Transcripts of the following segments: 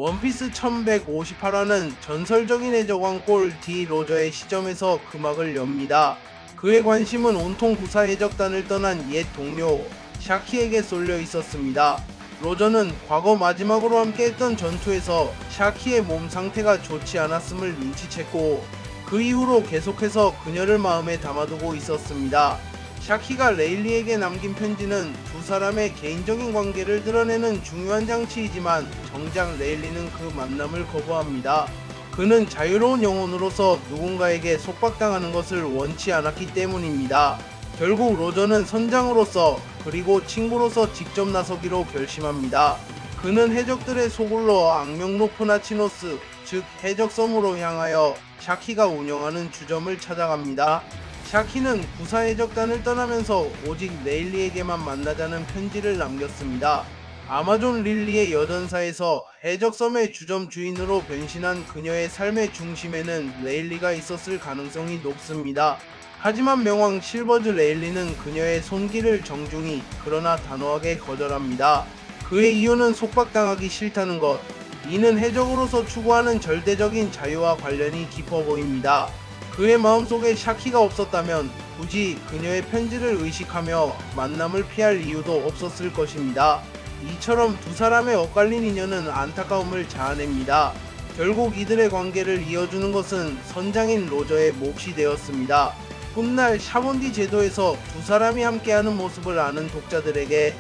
원피스 1158화는 전설적인 해적왕 꼴 디 로저의 시점에서 금악을 엽니다. 그의 관심은 온통 구사 해적단을 떠난 옛 동료 샤키에게 쏠려 있었습니다. 로저는 과거 마지막으로 함께했던 전투에서 샤키의 몸 상태가 좋지 않았음을 눈치챘고 그 이후로 계속해서 그녀를 마음에 담아두고 있었습니다. 샤키가 레일리에게 남긴 편지는 두 사람의 개인적인 관계를 드러내는 중요한 장치이지만 정작 레일리는 그 만남을 거부합니다. 그는 자유로운 영혼으로서 누군가에게 속박당하는 것을 원치 않았기 때문입니다. 결국 로저는 선장으로서 그리고 친구로서 직접 나서기로 결심합니다. 그는 해적들의 소굴로 악명 높은 아치노스, 즉 해적섬으로 향하여 샤키가 운영하는 주점을 찾아갑니다. 샤키는 구사 해적단을 떠나면서 오직 레일리에게만 만나자는 편지를 남겼습니다. 아마존 릴리의 여전사에서 해적섬의 주점 주인으로 변신한 그녀의 삶의 중심에는 레일리가 있었을 가능성이 높습니다. 하지만 명왕 실버즈 레일리는 그녀의 손길을 정중히 그러나 단호하게 거절합니다. 그의 이유는 속박당하기 싫다는 것. 이는 해적으로서 추구하는 절대적인 자유와 관련이 깊어 보입니다. 그의 마음속에 샤키가 없었다면 굳이 그녀의 편지를 의식하며 만남을 피할 이유도 없었을 것입니다. 이처럼 두 사람의 엇갈린 인연은 안타까움을 자아냅니다. 결국 이들의 관계를 이어주는 것은 선장인 로저의 몫이 되었습니다. 훗날 샤본디 제도에서 두 사람이 함께하는 모습을 아는 독자들에게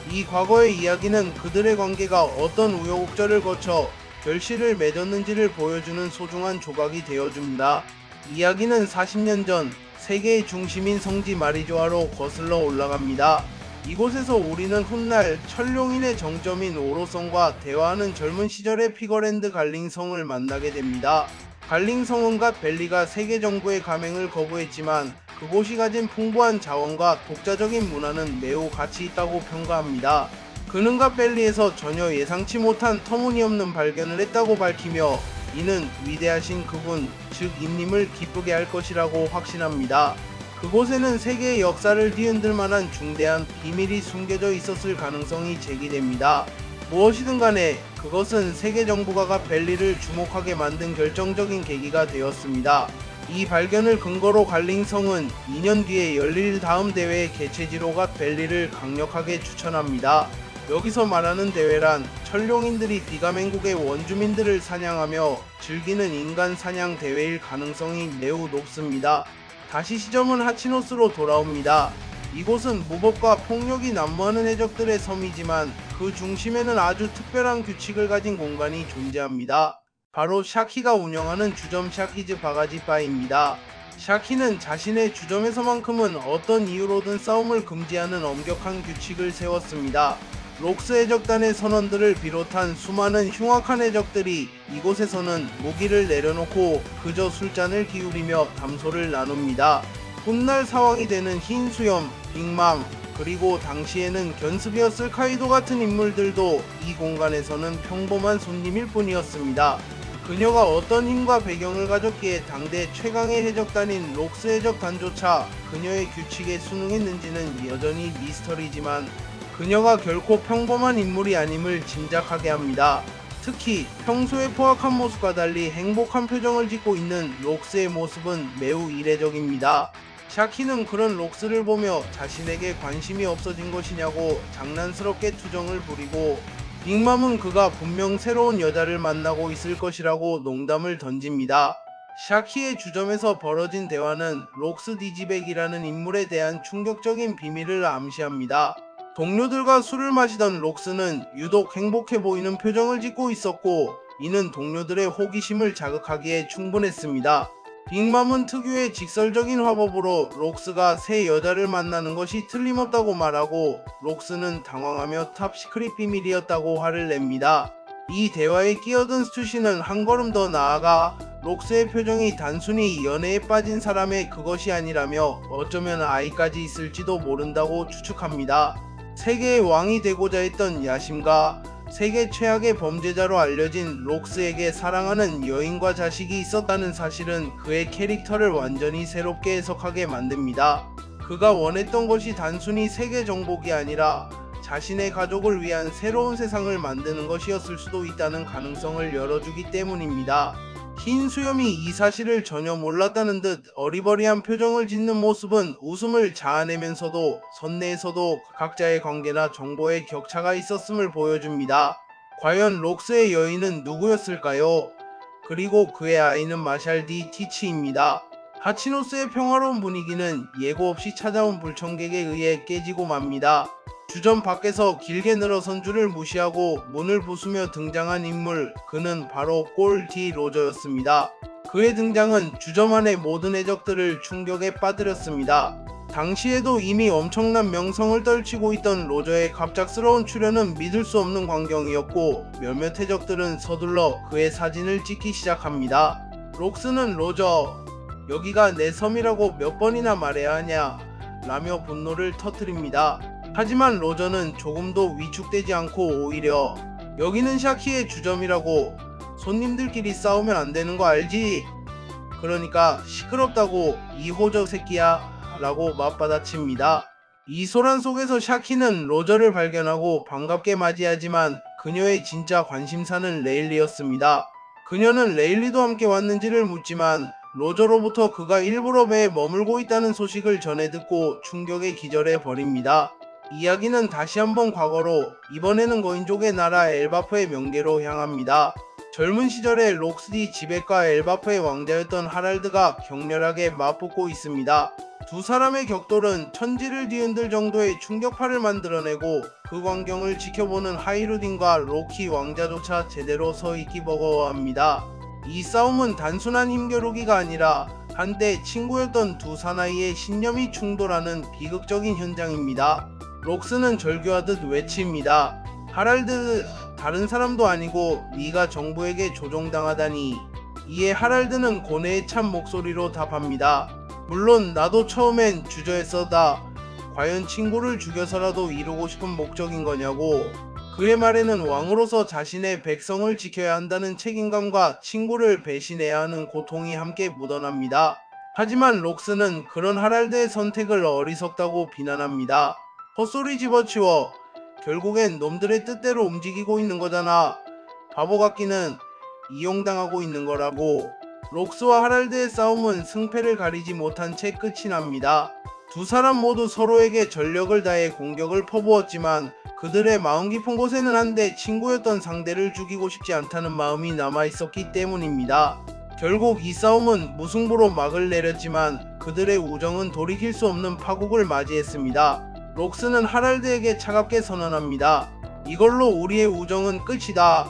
이 과거의 이야기는 그들의 관계가 어떤 우여곡절을 거쳐 결실을 맺었는지를 보여주는 소중한 조각이 되어줍니다. 이야기는 40년 전 세계의 중심인 성지 마리조아로 거슬러 올라갑니다. 이곳에서 우리는 훗날 천룡인의 정점인 오로성과 대화하는 젊은 시절의 피거랜드 갈링성을 만나게 됩니다. 갈링성은과 벨리가 세계 정부의 가맹을 거부했지만 그곳이 가진 풍부한 자원과 독자적인 문화는 매우 가치 있다고 평가합니다. 그는과 벨리에서 전혀 예상치 못한 터무니없는 발견을 했다고 밝히며 이는 위대하신 그분, 즉 인님을 기쁘게 할 것이라고 확신합니다. 그곳에는 세계의 역사를 뒤흔들 만한 중대한 비밀이 숨겨져 있었을 가능성이 제기됩니다. 무엇이든 간에 그것은 세계 정부가가 벨리를 주목하게 만든 결정적인 계기가 되었습니다. 이 발견을 근거로 갈링성은 2년 뒤에 열릴 다음 대회의 개최지로가 벨리를 강력하게 추천합니다. 여기서 말하는 대회란 천룡인들이 비가맹국의 원주민들을 사냥하며 즐기는 인간 사냥 대회일 가능성이 매우 높습니다. 다시 시점은 하치노스로 돌아옵니다. 이곳은 무법과 폭력이 난무하는 해적들의 섬이지만 그 중심에는 아주 특별한 규칙을 가진 공간이 존재합니다. 바로 샤키가 운영하는 주점 샤키즈 바가지 바입니다. 샤키는 자신의 주점에서만큼은 어떤 이유로든 싸움을 금지하는 엄격한 규칙을 세웠습니다. 록스 해적단의 선원들을 비롯한 수많은 흉악한 해적들이 이곳에서는 무기를 내려놓고 그저 술잔을 기울이며 담소를 나눕니다. 훗날 사왕이 되는 흰 수염, 빅맘, 그리고 당시에는 견습이었을 카이도 같은 인물들도 이 공간에서는 평범한 손님일 뿐이었습니다. 그녀가 어떤 힘과 배경을 가졌기에 당대 최강의 해적단인 록스 해적단조차 그녀의 규칙에 순응했는지는 여전히 미스터리지만 그녀가 결코 평범한 인물이 아님을 짐작하게 합니다. 특히 평소의 포악한 모습과 달리 행복한 표정을 짓고 있는 록스의 모습은 매우 이례적입니다. 샤키는 그런 록스를 보며 자신에게 관심이 없어진 것이냐고 장난스럽게 투정을 부리고 빅맘은 그가 분명 새로운 여자를 만나고 있을 것이라고 농담을 던집니다. 샤키의 주점에서 벌어진 대화는 록스 디지백이라는 인물에 대한 충격적인 비밀을 암시합니다. 동료들과 술을 마시던 록스는 유독 행복해 보이는 표정을 짓고 있었고 이는 동료들의 호기심을 자극하기에 충분했습니다. 빅맘은 특유의 직설적인 화법으로 록스가 새 여자를 만나는 것이 틀림없다고 말하고 록스는 당황하며 탑시크릿 비밀이었다고 화를 냅니다. 이 대화에 끼어든 스투시는 한 걸음 더 나아가 록스의 표정이 단순히 연애에 빠진 사람의 그것이 아니라며 어쩌면 아이까지 있을지도 모른다고 추측합니다. 세계의 왕이 되고자 했던 야심과 세계 최악의 범죄자로 알려진 록스에게 사랑하는 여인과 자식이 있었다는 사실은 그의 캐릭터를 완전히 새롭게 해석하게 만듭니다. 그가 원했던 것이 단순히 세계 정복이 아니라 자신의 가족을 위한 새로운 세상을 만드는 것이었을 수도 있다는 가능성을 열어주기 때문입니다. 흰 수염이 이 사실을 전혀 몰랐다는 듯 어리버리한 표정을 짓는 모습은 웃음을 자아내면서도 선내에서도 각자의 관계나 정보의 격차가 있었음을 보여줍니다. 과연 록스의 여인은 누구였을까요? 그리고 그의 아이는 마샬 디 티치입니다. 하치노스의 평화로운 분위기는 예고 없이 찾아온 불청객에 의해 깨지고 맙니다. 주점 밖에서 길게 늘어선 줄을 무시하고 문을 부수며 등장한 인물, 그는 바로 골 디 로저였습니다. 그의 등장은 주점 안의 모든 해적들을 충격에 빠뜨렸습니다. 당시에도 이미 엄청난 명성을 떨치고 있던 로저의 갑작스러운 출현은 믿을 수 없는 광경이었고 몇몇 해적들은 서둘러 그의 사진을 찍기 시작합니다. 록스는 로저, 여기가 내 섬이라고 몇 번이나 말해야 하냐 라며 분노를 터뜨립니다. 하지만 로저는 조금도 위축되지 않고 오히려 여기는 샤키의 주점이라고, 손님들끼리 싸우면 안 되는 거 알지? 그러니까 시끄럽다고 이 호저 새끼야 라고 맞받아칩니다. 이 소란 속에서 샤키는 로저를 발견하고 반갑게 맞이하지만 그녀의 진짜 관심사는 레일리였습니다. 그녀는 레일리도 함께 왔는지를 묻지만 로저로부터 그가 일부러 배에 머물고 있다는 소식을 전해 듣고 충격에 기절해 버립니다. 이야기는 다시 한번 과거로, 이번에는 거인족의 나라 엘바프의 명계로 향합니다. 젊은 시절에 록스디 지백과 엘바프의 왕자였던 하랄드가 격렬하게 맞붙고 있습니다. 두 사람의 격돌은 천지를 뒤흔들 정도의 충격파를 만들어내고 그 광경을 지켜보는 하이루딘과 로키 왕자조차 제대로 서 있기 버거워합니다. 이 싸움은 단순한 힘겨루기가 아니라 한때 친구였던 두 사나이의 신념이 충돌하는 비극적인 현장입니다. 록스는 절규하듯 외칩니다. 하랄드, 다른 사람도 아니고 네가 정부에게 조종당하다니. 이에 하랄드는 고뇌에 찬 목소리로 답합니다. 물론 나도 처음엔 주저했었다. 과연 친구를 죽여서라도 이루고 싶은 목적인 거냐고. 그의 말에는 왕으로서 자신의 백성을 지켜야 한다는 책임감과 친구를 배신해야 하는 고통이 함께 묻어납니다. 하지만 록스는 그런 하랄드의 선택을 어리석다고 비난합니다. 헛소리 집어치워. 결국엔 놈들의 뜻대로 움직이고 있는 거잖아. 바보 같기는, 이용당하고 있는 거라고. 록스와 하랄드의 싸움은 승패를 가리지 못한 채 끝이 납니다. 두 사람 모두 서로에게 전력을 다해 공격을 퍼부었지만 그들의 마음 깊은 곳에는 한데 친구였던 상대를 죽이고 싶지 않다는 마음이 남아있었기 때문입니다. 결국 이 싸움은 무승부로 막을 내렸지만 그들의 우정은 돌이킬 수 없는 파국을 맞이했습니다. 록스는 하랄드에게 차갑게 선언합니다. 이걸로 우리의 우정은 끝이다.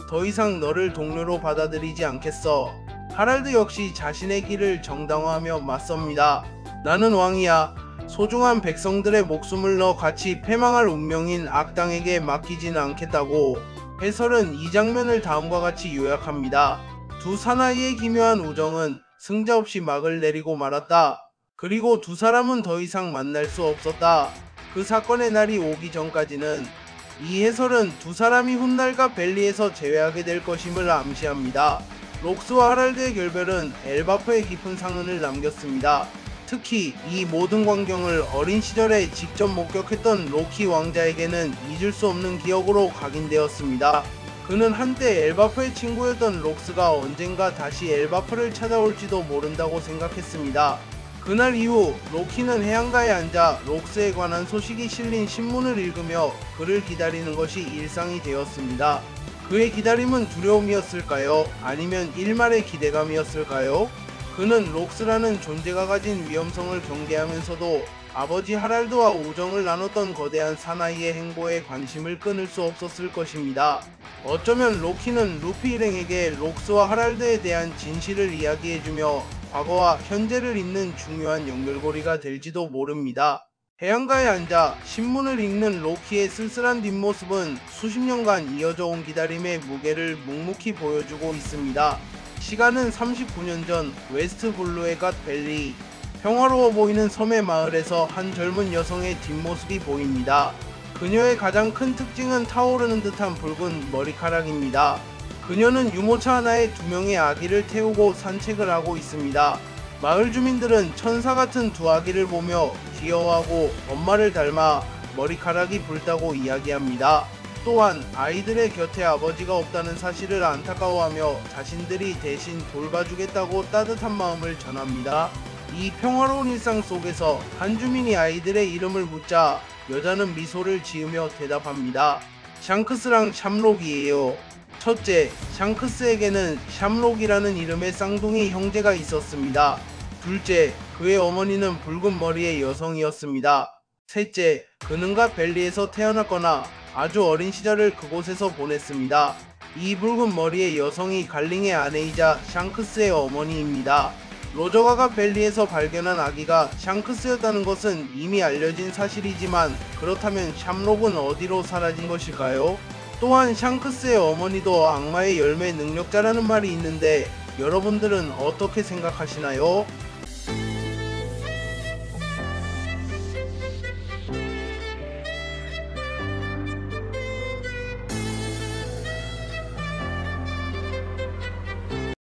더 이상 너를 동료로 받아들이지 않겠어. 하랄드 역시 자신의 길을 정당화하며 맞섭니다. 나는 왕이야. 소중한 백성들의 목숨을 넣어 같이 패망할 운명인 악당에게 맡기지는 않겠다고. 해설은 이 장면을 다음과 같이 요약합니다. 두 사나이의 기묘한 우정은 승자 없이 막을 내리고 말았다. 그리고 두 사람은 더 이상 만날 수 없었다. 그 사건의 날이 오기 전까지는. 이 해설은 두 사람이 훗날과 벨리에서 재회하게 될 것임을 암시합니다. 록스와 하랄드의 결별은 엘바프에 깊은 상흔을 남겼습니다. 특히 이 모든 광경을 어린 시절에 직접 목격했던 로키 왕자에게는 잊을 수 없는 기억으로 각인되었습니다. 그는 한때 엘바프의 친구였던 록스가 언젠가 다시 엘바프를 찾아올지도 모른다고 생각했습니다. 그날 이후 로키는 해안가에 앉아 록스에 관한 소식이 실린 신문을 읽으며 그를 기다리는 것이 일상이 되었습니다. 그의 기다림은 두려움이었을까요? 아니면 일말의 기대감이었을까요? 그는 록스라는 존재가 가진 위험성을 경계하면서도 아버지 하랄드와 우정을 나눴던 거대한 사나이의 행보에 관심을 끊을 수 없었을 것입니다. 어쩌면 로키는 루피 일행에게 록스와 하랄드에 대한 진실을 이야기해주며 과거와 현재를 잇는 중요한 연결고리가 될지도 모릅니다. 해안가에 앉아 신문을 읽는 로키의 쓸쓸한 뒷모습은 수십 년간 이어져 온 기다림의 무게를 묵묵히 보여주고 있습니다. 시간은 39년 전 웨스트 블루의 갓 밸리. 평화로워 보이는 섬의 마을에서 한 젊은 여성의 뒷모습이 보입니다. 그녀의 가장 큰 특징은 타오르는 듯한 붉은 머리카락입니다. 그녀는 유모차 하나에 두 명의 아기를 태우고 산책을 하고 있습니다. 마을 주민들은 천사 같은 두 아기를 보며 귀여워하고 엄마를 닮아 머리카락이 붉다고 이야기합니다. 또한 아이들의 곁에 아버지가 없다는 사실을 안타까워하며 자신들이 대신 돌봐주겠다고 따뜻한 마음을 전합니다. 이 평화로운 일상 속에서 한 주민이 아이들의 이름을 묻자 여자는 미소를 지으며 대답합니다. 샹크스랑 샴록이에요. 첫째, 샹크스에게는 샴록이라는 이름의 쌍둥이 형제가 있었습니다. 둘째, 그의 어머니는 붉은 머리의 여성이었습니다. 셋째, 그는가 벨리에서 태어났거나 아주 어린 시절을 그곳에서 보냈습니다. 이 붉은 머리의 여성이 갈링의 아내이자 샹크스의 어머니입니다. 로저가가 벨리에서 발견한 아기가 샹크스였다는 것은 이미 알려진 사실이지만 그렇다면 샴록은 어디로 사라진 것일까요? 또한 샹크스의 어머니도 악마의 열매 능력자라는 말이 있는데 여러분들은 어떻게 생각하시나요?